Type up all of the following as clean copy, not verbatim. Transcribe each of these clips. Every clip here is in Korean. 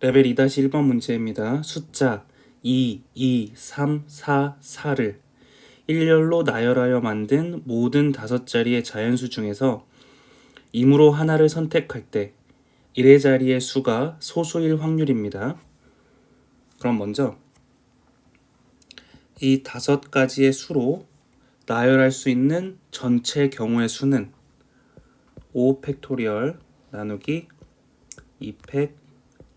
레벨 2-1번 문제입니다. 숫자 2, 2, 3, 4, 4를 일렬로 나열하여 만든 모든 5자리의 자연수 중에서 임으로 하나를 선택할 때 1의 자리의 수가 소수일 확률입니다. 그럼 먼저 이 5가지의 수로 나열할 수 있는 전체 경우의 수는 5 팩토리얼 나누기 2팩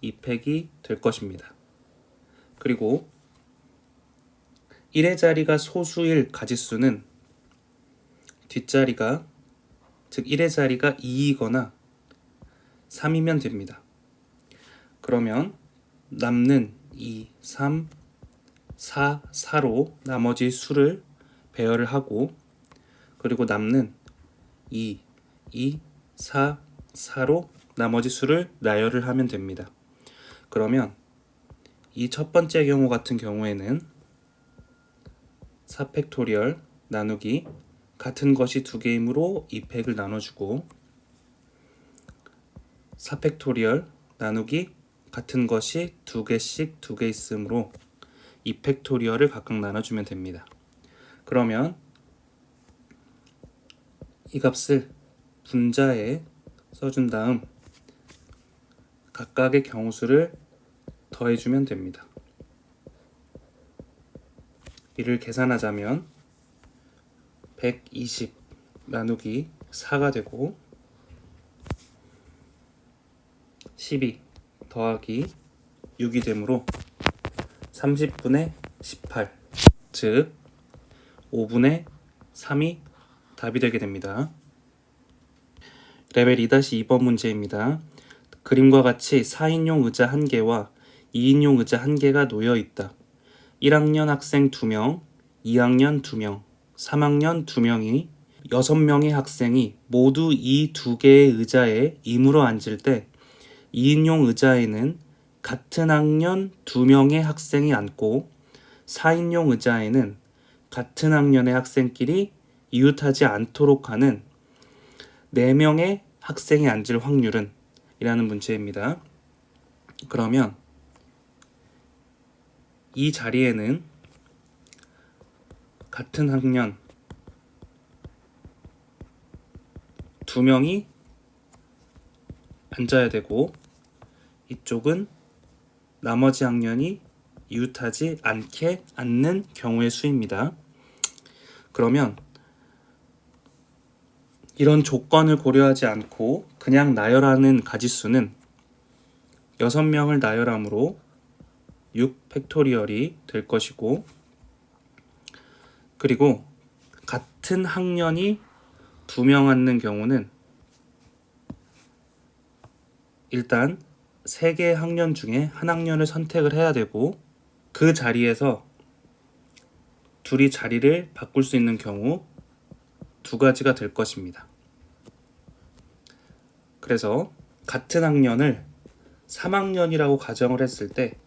2팩이 될 것입니다. 그리고 1의 자리가 소수일 가지수는 뒷자리가 즉 1의 자리가 2이거나 3이면 됩니다. 그러면 남는 2, 3, 4, 4로 나머지 수를 배열을 하고 그리고 남는 2, 2, 4, 4로 나머지 수를 나열을 하면 됩니다. 그러면 이 첫 번째 경우 같은 경우에는 4 팩토리얼 나누기 같은 것이 2개이므로 2팩을 나눠주고 4 팩토리얼 나누기 같은 것이 2개씩 2개 있으므로 2 팩토리얼을 각각 나눠주면 됩니다. 그러면 이 값을 분자에 써준 다음 각각의 경우수를 더해주면 됩니다. 이를 계산하자면 120 나누기 4가 되고 12 더하기 6이 되므로 30분의 18 즉 5분의 3이 답이 되게 됩니다. 레벨 2-2번 문제입니다. 그림과 같이 4인용 의자 1개와 2인용 의자 1개가 놓여 있다. 1학년 학생 2명, 2학년 2명, 3학년 2명이 6명의 학생이 모두 이 2개의 의자에 임으로 앉을 때 2인용 의자에는 같은 학년 2명의 학생이 앉고 4인용 의자에는 같은 학년의 학생끼리 이웃하지 않도록 하는 4명의 학생이 앉을 확률은? 이라는 문제입니다. 그러면 이 자리에는 같은 학년 2명이 앉아야 되고 이쪽은 나머지 학년이 이웃하지 않게 앉는 경우의 수입니다. 그러면 이런 조건을 고려하지 않고 그냥 나열하는 가지수는 6명을 나열하므로 6 팩토리얼이 될 것이고 그리고 같은 학년이 2명 앉는 경우는 일단 3개의 학년 중에 한 학년을 선택을 해야 되고 그 자리에서 둘이 자리를 바꿀 수 있는 경우 2가지가 될 것입니다. 그래서 같은 학년을 3학년이라고 가정을 했을 때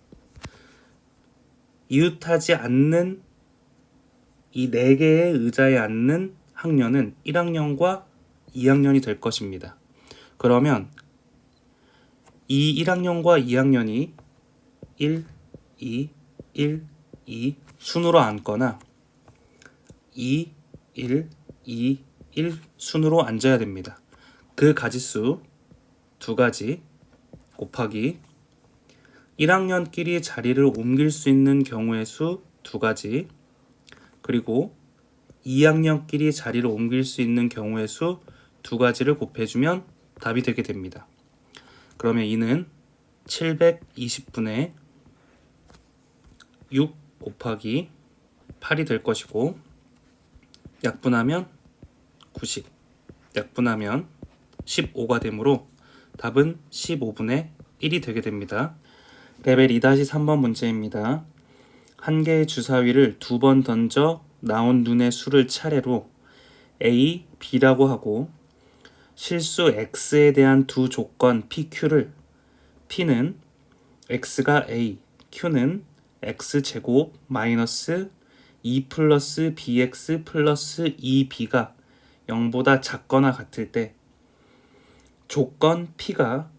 이웃하지 않는 이 4개의 의자에 앉는 학년은 1학년과 2학년이 될 것입니다. 그러면 이 1학년과 2학년이 1, 2, 1, 2 순으로 앉거나 2, 1, 2, 1 순으로 앉아야 됩니다. 그 가지수 2가지 곱하기 1학년끼리 자리를 옮길 수 있는 경우의 수 2가지 그리고 2학년끼리 자리를 옮길 수 있는 경우의 수 2가지를 곱해주면 답이 되게 됩니다. 그러면 이는 720분의 6 곱하기 8이 될 것이고 약분하면 90, 약분하면 15가 되므로 답은 15분의 1이 되게 됩니다. 레벨 2-3번 문제입니다. 한 개의 주사위를 2번 던져 나온 눈의 수를 차례로 A, B라고 하고 실수 X에 대한 두 조건 PQ를 P는 X가 A, Q는 X제곱 마이너스 2 플러스 BX 플러스 2B가 0보다 작거나 같을 때 조건 P가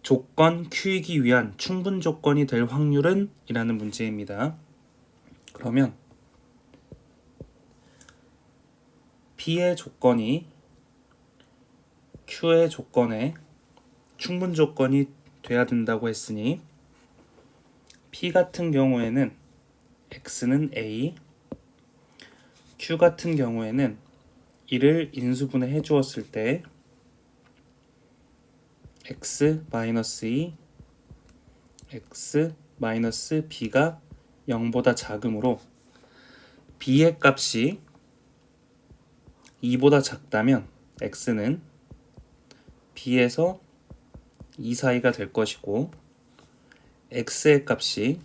조건 Q이기 위한 충분 조건이 될 확률은? 이라는 문제입니다. 그러면 P의 조건이 Q의 조건에 충분 조건이 돼야 된다고 했으니 P 같은 경우에는 X는 A, Q 같은 경우에는 이를 인수분해 해 주었을 때 X-2, X-B가 0보다 작으므로 B의 값이 2보다 작다면 X는 B에서 2 사이가 될 것이고 X의 값이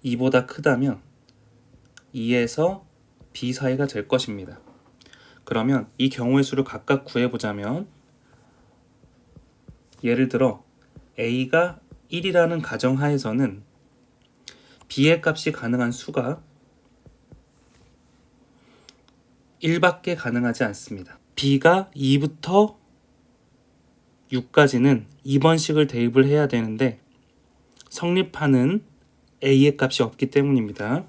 2보다 크다면 2에서 B 사이가 될 것입니다. 그러면 이 경우의 수를 각각 구해보자면 예를 들어 A가 1이라는 가정하에서는 B의 값이 가능한 수가 1밖에 가능하지 않습니다. B가 2부터 6까지는 2번씩을 대입을 해야 되는데 성립하는 A의 값이 없기 때문입니다.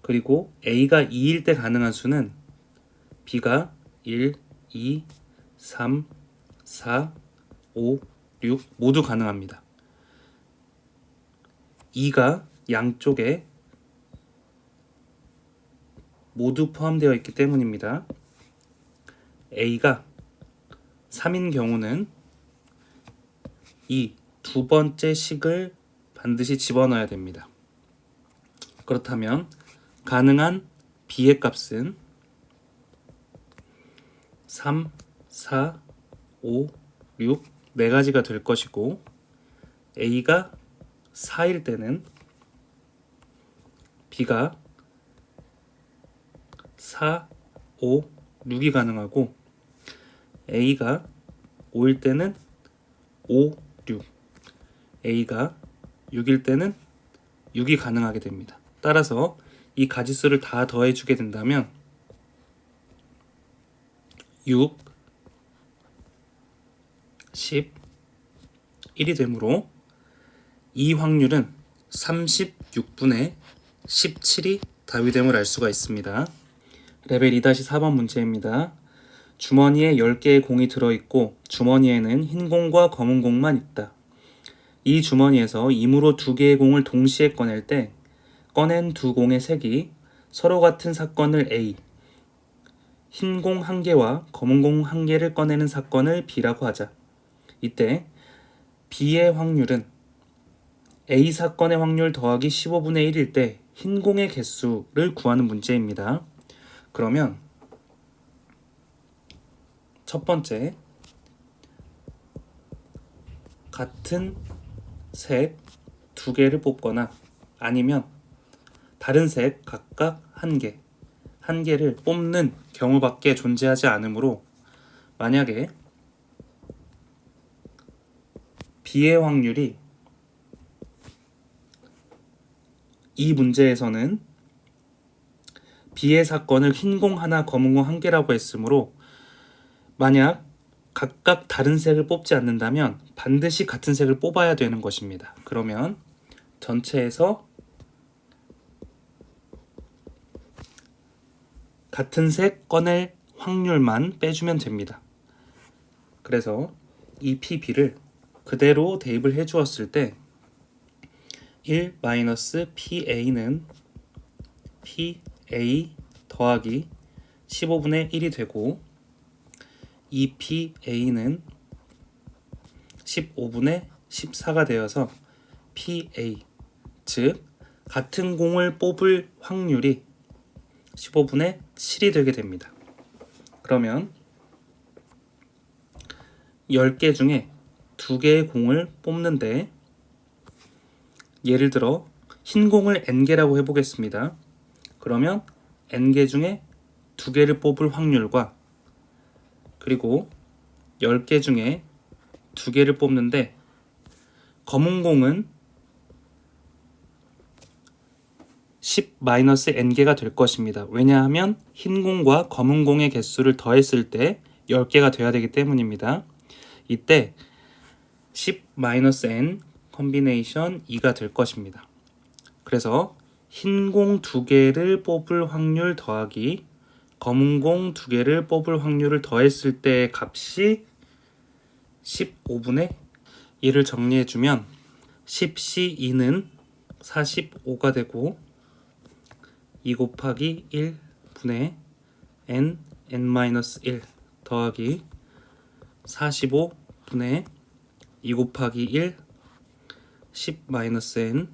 그리고 A가 2일 때 가능한 수는 B가 1, 2, 3, 4, 5, 6 모두 가능합니다. 2가 양쪽에 모두 포함되어 있기 때문입니다. A가 3인 경우는 이 두 번째 식을 반드시 집어넣어야 됩니다. 그렇다면 가능한 B의 값은 3, 4, 5, 6 4가지가 될 것이고 A가 4일 때는 B가 4, 5, 6이 가능하고 A가 5일 때는 5, 6 A가 6일 때는 6이 가능하게 됩니다. 따라서 이 가지수를 다 더해주게 된다면 6, 10, 1이 되므로 이 확률은 36분의 17이 답이 됨을 알 수가 있습니다. 레벨 2-4번 문제입니다. 주머니에 10개의 공이 들어있고 주머니에는 흰 공과 검은 공만 있다. 이 주머니에서 임으로 2개의 공을 동시에 꺼낼 때 꺼낸 두 공의 색이 서로 같은 사건을 A, 흰 공 1개와 검은 공 1개를 꺼내는 사건을 B라고 하자. 이때 B의 확률은 A 사건의 확률 더하기 15분의 1일 때 흰 공의 개수를 구하는 문제입니다. 그러면 첫 번째, 같은 색 2개를 뽑거나 아니면 다른 색 각각 1개, 1개를 뽑는 경우밖에 존재하지 않으므로 만약에 B의 확률이 이 문제에서는 B의 사건을 흰 공 하나, 검은 공 1개라고 했으므로 만약 각각 다른 색을 뽑지 않는다면 반드시 같은 색을 뽑아야 되는 것입니다. 그러면 전체에서 같은 색 꺼낼 확률만 빼주면 됩니다. 그래서 이 PB를 그대로 대입을 해 주었을 때 1-PA는 PA 더하기 15분의 1이 되고 2PA는 15분의 14가 되어서 PA, 즉 같은 공을 뽑을 확률이 15분의 7이 되게 됩니다. 그러면 10개 중에 2개의 공을 뽑는데 예를 들어 흰 공을 n개라고 해보겠습니다. 그러면 n개 중에 2개를 뽑을 확률과 그리고 10개 중에 2개를 뽑는데 검은 공은 10-n개가 될 것입니다. 왜냐하면 흰 공과 검은 공의 개수를 더했을 때 10개가 돼야 되기 때문입니다. 이때 10-n 컨비네이션 2가 될 것입니다. 그래서 흰 공 2개를 뽑을 확률 더하기 검은 공 2개를 뽑을 확률을 더했을 때의 값이 15분의 1을 정리해주면 10C2는 45가 되고 2 곱하기 1분의 n-1 더하기 45분의 2 곱하기 1 10-n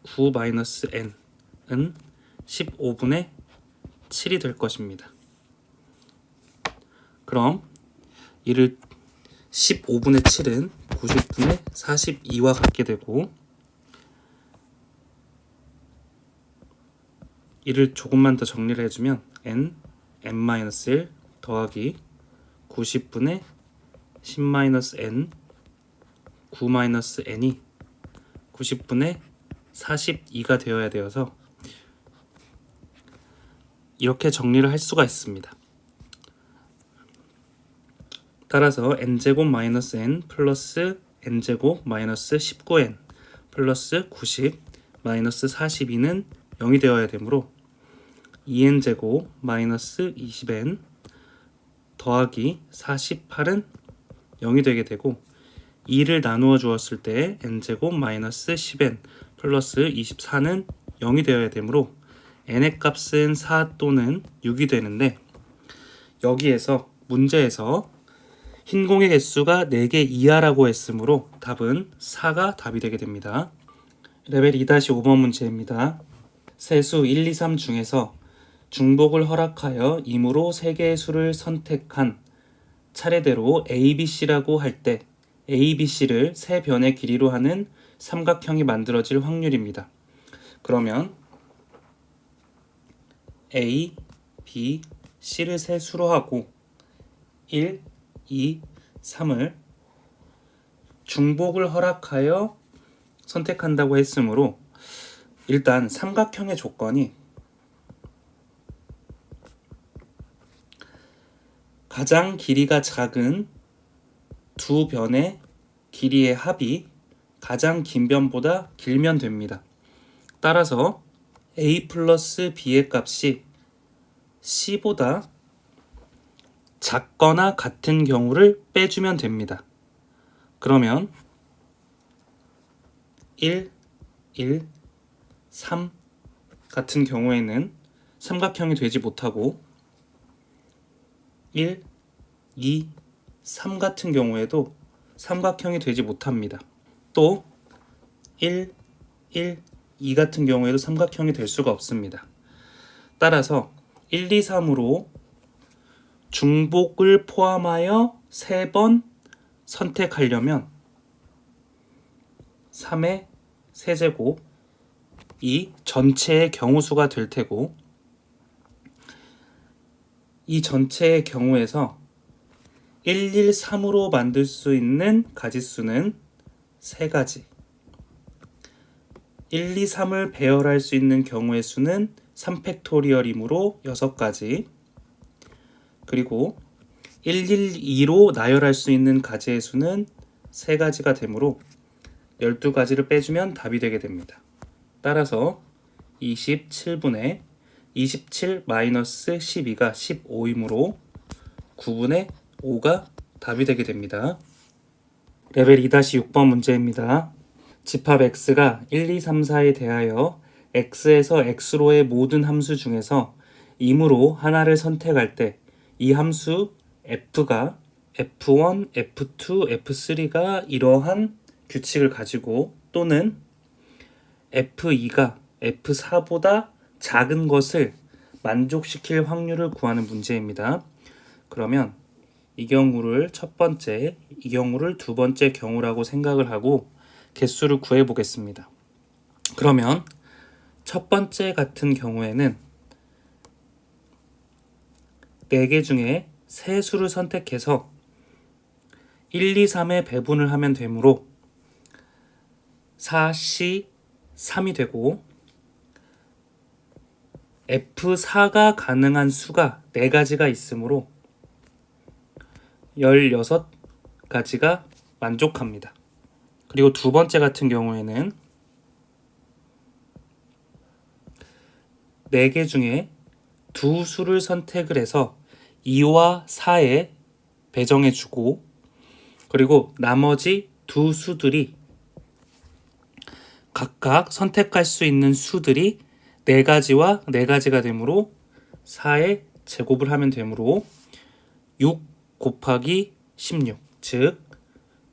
9-n은 15분의 7이 될 것입니다. 그럼 이를 15분의 7은 90분의 42와 같게 되고 이를 조금만 더 정리를 해주면 n-1 더하기 90분의 10-n 9-n이 90분의 42가 되어야 되어서 이렇게 정리를 할 수가 있습니다. 따라서 n제곱 마이너스 n 플러스 n제곱 마이너스 19n 플러스 90 마이너스 42는 0이 되어야 되므로 2n제곱 마이너스 20n 더하기 48은 0이 되게 되고 2를 나누어 주었을 때 n제곱 마이너스 10n 플러스 24는 0이 되어야 되므로 n의 값은 4 또는 6이 되는데 여기에서 문제에서 흰 공의 개수가 4개 이하라고 했으므로 답은 4가 답이 되게 됩니다. 레벨 2-5번 문제입니다. 세수 1, 2, 3 중에서 중복을 허락하여 임으로 3개의 수를 선택한 차례대로 A, B, C라고 할 때 A, B, C를 3변의 길이로 하는 삼각형이 만들어질 확률입니다. 그러면 A, B, C를 세 수로 하고 1, 2, 3을 중복을 허락하여 선택한다고 했으므로 일단 삼각형의 조건이 가장 길이가 작은 두 변의 길이의 합이 가장 긴 변보다 길면 됩니다. 따라서 A 플러스 B의 값이 C보다 작거나 같은 경우를 빼주면 됩니다. 그러면 1, 1, 3 같은 경우에는 삼각형이 되지 못하고 1, 2, 3 같은 경우에도 삼각형이 되지 못합니다. 또 1, 1, 2 같은 경우에도 삼각형이 될 수가 없습니다. 따라서 1, 2, 3으로 중복을 포함하여 3번 선택하려면 3의 세제곱이 전체의 경우수가 될 테고 이 전체의 경우에서 1, 1, 3으로 만들 수 있는 가지수는 3가지 1, 2, 3을 배열할 수 있는 경우의 수는 3팩토리얼이므로 6가지 그리고 1, 1, 2로 나열할 수 있는 가지의 수는 3가지가 되므로 12가지를 빼주면 답이 되게 됩니다. 따라서 27분의 27 마이너스 12가 15이므로 9분의 5가 답이 되게 됩니다. 레벨 2-6번 문제입니다. 집합 x가 1, 2, 3, 4에 대하여 x에서 x로의 모든 함수 중에서 임으로 하나를 선택할 때 이 함수 f가 f1, f2, f3가 이러한 규칙을 가지고 또는 f2가 f4보다 작은 것을 만족시킬 확률을 구하는 문제입니다. 그러면 이 경우를 첫 번째, 이 경우를 두 번째 경우라고 생각을 하고 개수를 구해 보겠습니다. 그러면 첫 번째 같은 경우에는 4개 중에 세 수를 선택해서 1, 2, 3에 배분을 하면 되므로 4C 3이 되고 F4가 가능한 수가 4가지가 있으므로 16가지가 만족합니다. 그리고 두 번째 같은 경우에는 4개 중에 두 수를 선택을 해서 2와 4에 배정해주고, 그리고 나머지 두 수들이 각각 선택할 수 있는 수들이 4가지와 4가지가 되므로 4에 제곱을 하면 되므로 6 곱하기 16, 즉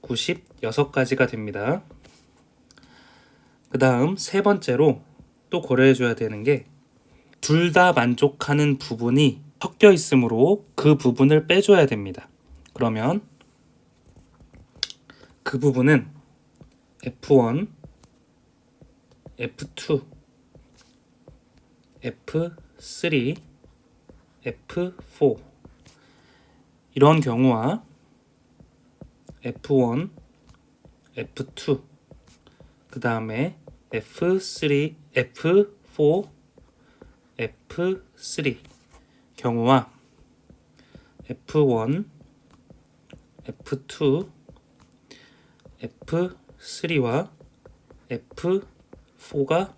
96가지가 됩니다. 그 다음 세 번째로 또 고려해줘야 되는 게 둘 다 만족하는 부분이 섞여 있으므로 그 부분을 빼줘야 됩니다. 그러면 그 부분은 F1, F2, F3, F4 이런 경우와 F1, F2, 그 다음에 F3, F4, F3 경우와 F1, F2, F3와 F4가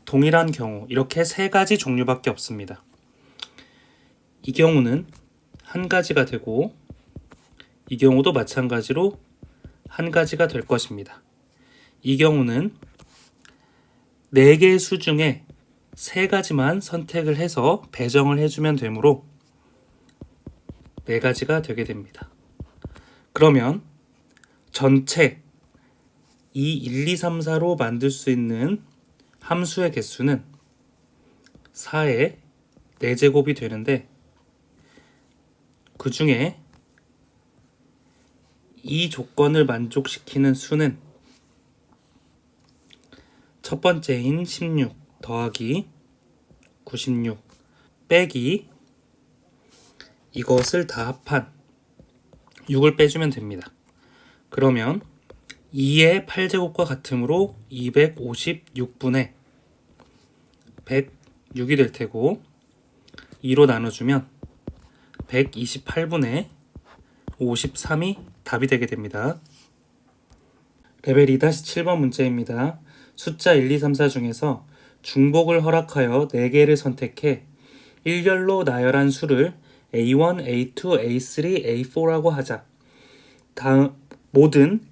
동일한 경우, 이렇게 3가지 종류밖에 없습니다. 이 경우는 한 가지가 되고 이 경우도 마찬가지로 한 가지가 될 것입니다. 이 경우는 4개의 수 중에 3가지만 선택을 해서 배정을 해주면 되므로 4가지가 되게 됩니다. 그러면 전체 2, 1, 2, 3, 4로 만들 수 있는 함수의 개수는 4의 4제곱이 되는데, 그 중에 이 조건을 만족시키는 수는 첫 번째인 16 더하기 96 빼기 이것을 다 합한 6을 빼주면 됩니다. 그러면 2의 8제곱과 같으므로 256분의 106이 될 테고, 2로 나눠주면 128분의 53이 답이 되게 됩니다. 레벨 2-7번 문제입니다. 숫자 1, 2, 3, 4 중에서 중복을 허락하여 4개를 선택해 일렬로 나열한 수를 A1, A2, A3, A4라고 하자. 다음 모든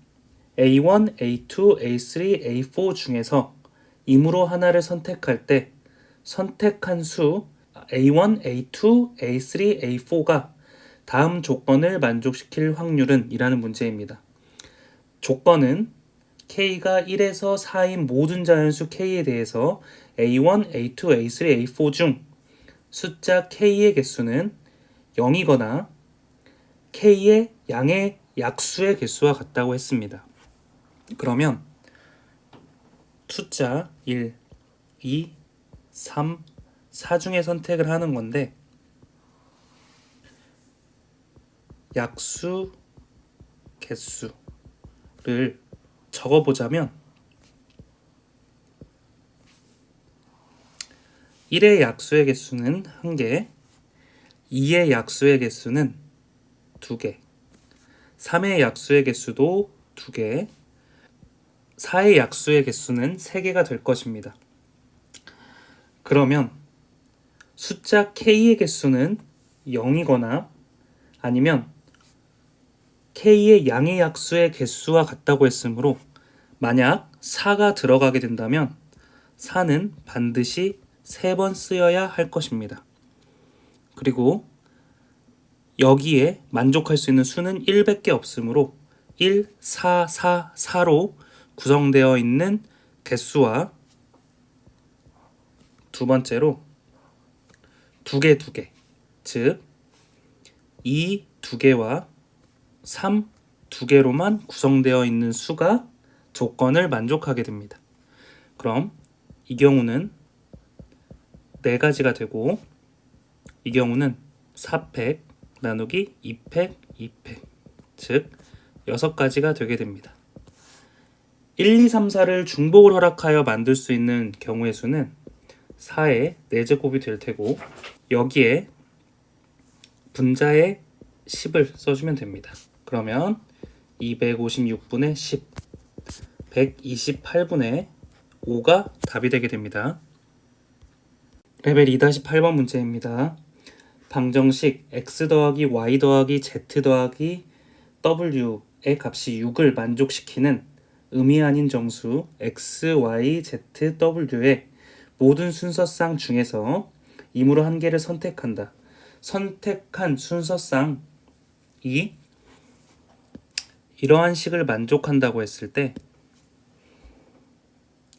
A1, A2, A3, A4 중에서 임으로 하나를 선택할 때 선택한 수 A1, A2, A3, A4가 다음 조건을 만족시킬 확률은 이라는 문제입니다. 조건은 K가 1에서 4인 모든 자연수 K에 대해서 A1, A2, A3, A4 중 숫자 K의 개수는 0이거나 K의 양의 약수의 개수와 같다고 했습니다. 그러면 숫자 1, 2, 3, 4 중에 선택을 하는 건데, 약수, 개수를 적어보자면 1의 약수의 개수는 1개, 2의 약수의 개수는 2개, 3의 약수의 개수도 2개, 4의 약수의 개수는 3개가 될 것입니다. 그러면 숫자 K의 개수는 0이거나 아니면 K의 양의 약수의 개수와 같다고 했으므로 만약 4가 들어가게 된다면 4는 반드시 3번 쓰여야 할 것입니다. 그리고 여기에 만족할 수 있는 수는 1밖에 없으므로 1, 4, 4, 4로 구성되어 있는 개수와 두 번째로 2개, 2개, 즉 2, 2개와 3, 2개로만 구성되어 있는 수가 조건을 만족하게 됩니다. 그럼 이 경우는 4가지가 되고, 이 경우는 4팩 나누기 2팩, 2팩, 즉 6가지가 되게 됩니다. 1, 2, 3, 4를 중복을 허락하여 만들 수 있는 경우의 수는 4의 4제곱이 될 테고, 여기에 분자의 10을 써주면 됩니다. 그러면 256분의 10, 128분의 5가 답이 되게 됩니다. 레벨 2-8번 문제입니다. 방정식 x 더하기 y 더하기 z 더하기 w의 값이 6을 만족시키는 의미 아닌 정수 x, y, z, w의 모든 순서쌍 중에서 임으로 한 개를 선택한다. 선택한 순서쌍이 이러한 식을 만족한다고 했을 때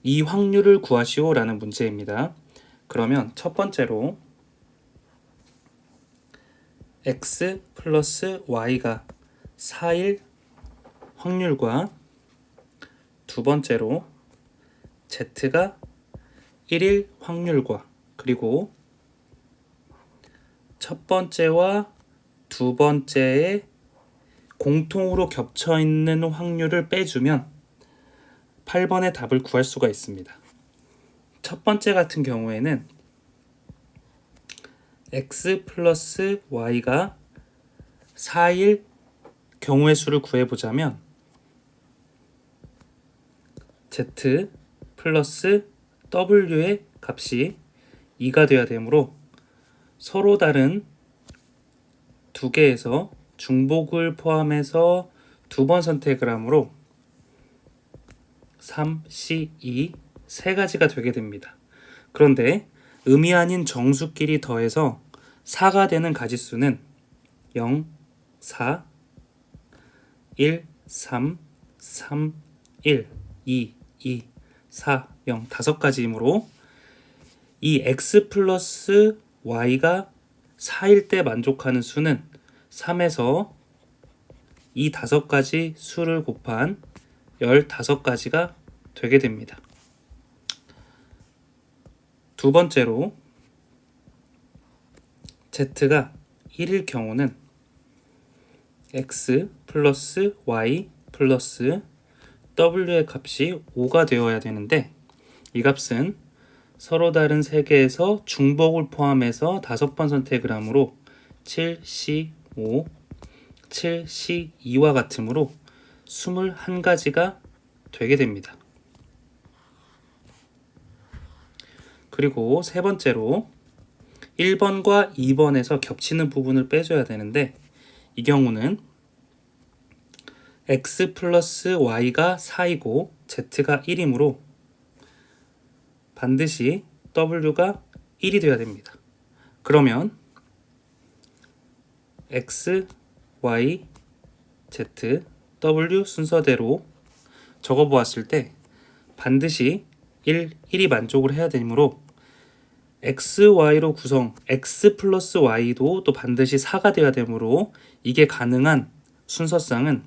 이 확률을 구하시오 라는 문제입니다. 그러면 첫 번째로 x 플러스 y가 4일 확률과 두 번째로 z가 1일 확률과 그리고 첫 번째와 두 번째에 공통으로 겹쳐 있는 확률을 빼주면 8번의 답을 구할 수가 있습니다. 첫 번째 같은 경우에는 x 플러스 y가 4일 경우의 수를 구해보자면 z 플러스 w의 값이 2가 되어야 되므로 서로 다른 두 개에서 중복을 포함해서 두 번 선택을 하므로 3, C, 2 세 가지가 되게 됩니다. 그런데 의미 아닌 정수끼리 더해서 4가 되는 가지수는 0, 4, 1, 3, 3, 1, 2, 2, 4, 0 다섯 가지이므로 이 x 플러스 y가 4일 때 만족하는 수는 3에서 이 다섯 가지 수를 곱한 15가지가 되게 됩니다. 두 번째로 z가 1일 경우는 x 플러스 y 플러스 w의 값이 5가 되어야 되는데 이 값은 서로 다른 세 개에서 중복을 포함해서 5번 선택을 하므로 7C5, 7C2와 같으므로 21가지가 되게 됩니다. 그리고 세 번째로 1번과 2번에서 겹치는 부분을 빼줘야 되는데 이 경우는 x 플러스 y가 4이고 z가 1이므로 반드시 w가 1이 되어야 됩니다. 그러면 x, y, z, w 순서대로 적어보았을 때 반드시 1이 만족을 해야 되므로 x, y로 구성, x 플러스 y도 또 반드시 4가 되어야 되므로 이게 가능한 순서쌍은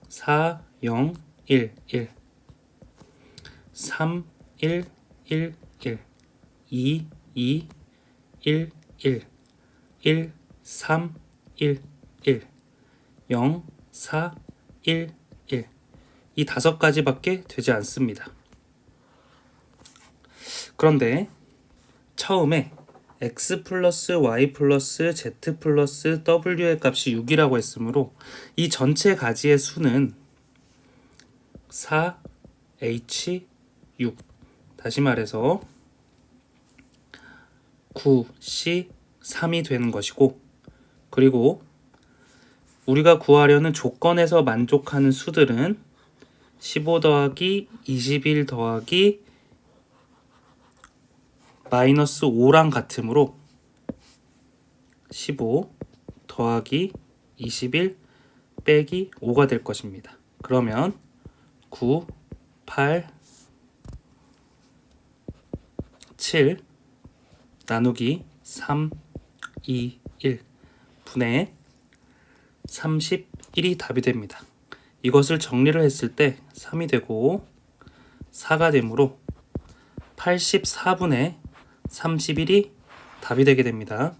4, 0, 1, 1 3, 1, 1, 1 2, 2, 1, 1 1, 3, 1, 1 0, 4, 1, 1 이 다섯 가지밖에 되지 않습니다. 그런데 처음에 x 플러스 y 플러스 z 플러스 w의 값이 6이라고 했으므로 이 전체 가지의 수는 4h6 다시 말해서 9c3이 되는 것이고 그리고 우리가 구하려는 조건에서 만족하는 수들은 15 더하기 21 더하기 마이너스 5랑 같으므로 15 더하기 21 빼기 5가 될 것입니다. 그러면 9, 8, 7 나누기 3, 2, 1 분의 31이 답이 됩니다. 이것을 정리를 했을 때 3이 되고 4가 되므로 84분의 31이 답이 되게 됩니다.